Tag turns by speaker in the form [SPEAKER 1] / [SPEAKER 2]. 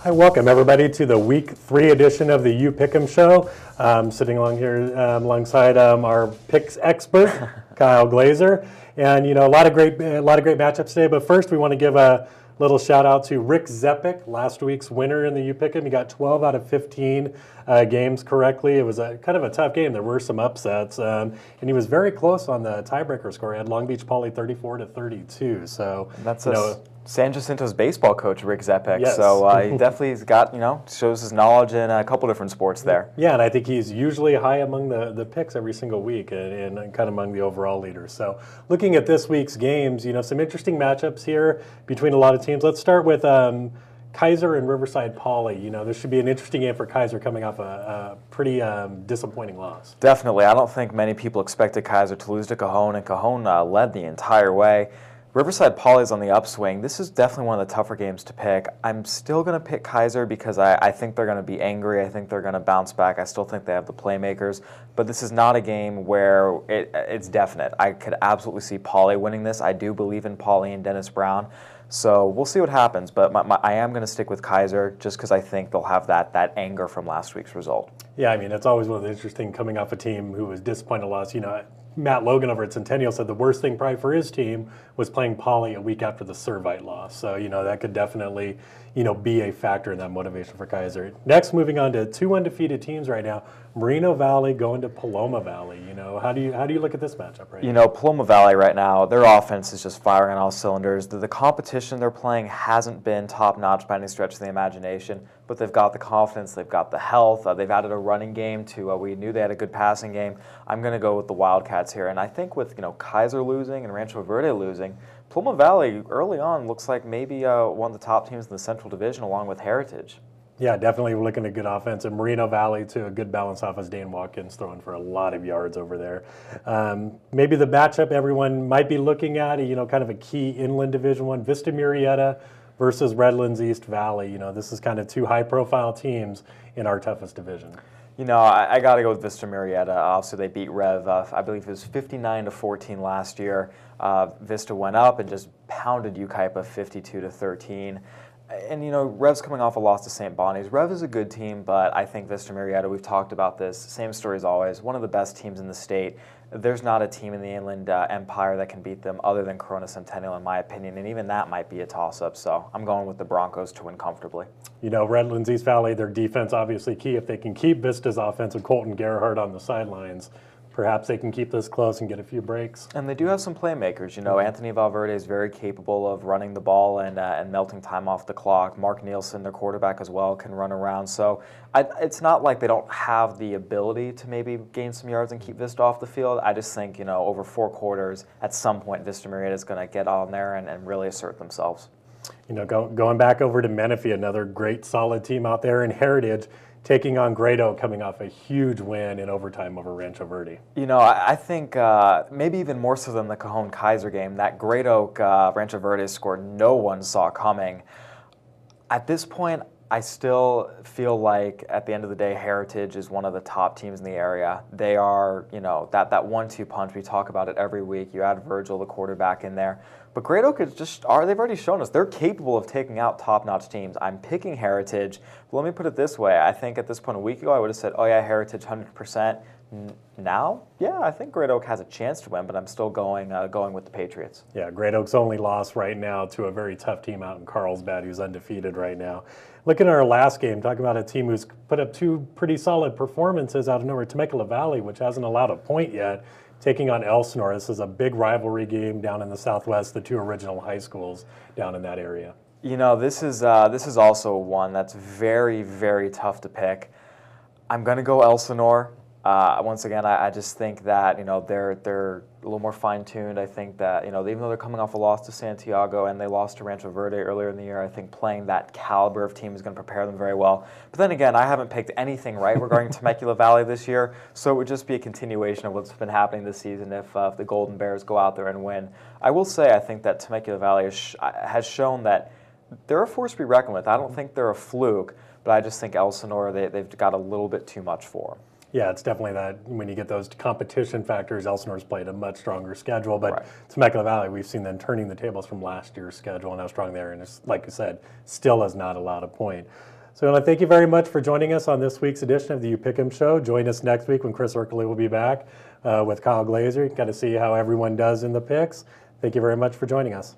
[SPEAKER 1] Hi, welcome everybody to the Week 3 edition of the You Pick'em Show. Sitting along here alongside our picks expert, Kyle Glaser, and a lot of great matchups today. But first, we want to give a little shout out to Rick Zepik, last week's winner in the You Pick'em. He got 12 out of 15 games correctly. It was kind of a tough game. There were some upsets, and he was very close on the tiebreaker score. He had Long Beach Poly 34-32. So
[SPEAKER 2] that's San Jacinto's baseball coach, Rick Zepik.
[SPEAKER 1] Yes.
[SPEAKER 2] So he definitely has got, shows his knowledge in a couple different sports there.
[SPEAKER 1] Yeah, and I think he's usually high among the picks every single week and kind of among the overall leaders. So looking at this week's games, some interesting matchups here between a lot of teams. Let's start with Kaiser and Riverside Poly. This should be an interesting game for Kaiser coming off a pretty disappointing loss.
[SPEAKER 2] Definitely. I don't think many people expected Kaiser to lose to Cajon, and Cajon led the entire way. Riverside Poly is on the upswing. This is definitely one of the tougher games to pick. I'm still going to pick Kaiser because I think they're going to be angry. I think they're going to bounce back. I still think they have the playmakers. But this is not a game where it's definite. I could absolutely see Poly winning this. I do believe in Poly and Dennis Brown. So we'll see what happens. But I am going to stick with Kaiser just because I think they'll have that anger from last week's result.
[SPEAKER 1] Yeah, it's always one of the interesting coming off a team who was disappointed loss. Matt Logan over at Centennial said the worst thing probably for his team was playing Poly a week after the Servite loss. So, that could definitely, be a factor in that motivation for Kaiser. Next, moving on to two undefeated teams right now, Moreno Valley going to Paloma Valley. How do you look at this matchup right now?
[SPEAKER 2] Paloma Valley right now, their offense is just firing on all cylinders. The competition they're playing hasn't been top-notch by any stretch of the imagination, but they've got the confidence, they've got the health, they've added a running game to, we knew they had a good passing game. I'm going to go with the Wildcats here, and I think with Kaiser losing and Rancho Verde losing, Paloma Valley early on looks like maybe one of the top teams in the Central Division along with Heritage.
[SPEAKER 1] Yeah, definitely we're looking at good offense. And Moreno Valley, too, a good balance off as Dan Watkins throwing for a lot of yards over there. Maybe the matchup everyone might be looking at, kind of a key inland Division I, Vista Murrieta versus Redlands East Valley. This is kind of two high-profile teams in our toughest division.
[SPEAKER 2] I got to go with Vista Murrieta. Obviously, they beat Rev, I believe it was 59-14 last year. Vista went up and just pounded Ukaipa 52-13. And, Rev's coming off a loss to St. Bonnie's. Rev is a good team, but I think Vista Murrieta, we've talked about this, same story as always, one of the best teams in the state. There's not a team in the Inland Empire that can beat them other than Corona Centennial, in my opinion, and even that might be a toss-up. So I'm going with the Broncos to win comfortably.
[SPEAKER 1] Redlands East Valley, their defense obviously key. If they can keep Vista's offense with Colton Gerhardt on the sidelines, perhaps they can keep this close and get a few breaks.
[SPEAKER 2] And they do have some playmakers. Anthony Valverde is very capable of running the ball and melting time off the clock. Mark Nielsen, their quarterback as well, can run around. So it's not like they don't have the ability to maybe gain some yards and keep Vista off the field. I just think, over 4 quarters, at some point, Vista Murrieta is going to get on there and really assert themselves.
[SPEAKER 1] Going back over to Menifee, another great solid team out there in Heritage, taking on Great Oak, coming off a huge win in overtime over Rancho Verde.
[SPEAKER 2] I think maybe even more so than the Cajon Kaiser game, that Great Oak Rancho Verde score no one saw coming. At this point, I still feel like at the end of the day, Heritage is one of the top teams in the area. They are, that 1-2 punch. We talk about it every week. You add Virgil, the quarterback, in there. But Great Oak is they've already shown us they're capable of taking out top-notch teams. I'm picking Heritage. But let me put it this way. I think at this point a week ago, I would have said, oh yeah, Heritage 100%. Now, yeah, I think Great Oak has a chance to win, but I'm still going with the Patriots.
[SPEAKER 1] Yeah, Great Oak's only loss right now to a very tough team out in Carlsbad who's undefeated right now. Looking at our last game, talking about a team who's put up 2 pretty solid performances out of nowhere, Temecula Valley, which hasn't allowed a point yet, taking on Elsinore. This is a big rivalry game down in the Southwest, the 2 original high schools down in that area.
[SPEAKER 2] This is also one that's very, very tough to pick. I'm going to go Elsinore. Once again, I just think that they're a little more fine-tuned. I think that even though they're coming off a loss to Santiago and they lost to Rancho Verde earlier in the year, I think playing that caliber of team is going to prepare them very well. But then again, I haven't picked anything right regarding Temecula Valley this year, so it would just be a continuation of what's been happening this season if the Golden Bears go out there and win. I will say I think that Temecula Valley has shown that they're a force to be reckoned with. I don't think they're a fluke, but I just think Elsinore, they've got a little bit too much for them.
[SPEAKER 1] Yeah, it's definitely that when you get those competition factors, Elsinore's played a much stronger schedule, but
[SPEAKER 2] Right.
[SPEAKER 1] Temecula Valley, we've seen them turning the tables from last year's schedule and how strong they are, and it's, like you said, still has not allowed a point. So I want to thank you very much for joining us on this week's edition of the You Pick'em Show. Join us next week when Chris Erkley will be back with Kyle Glaser. You got to see how everyone does in the picks. Thank you very much for joining us.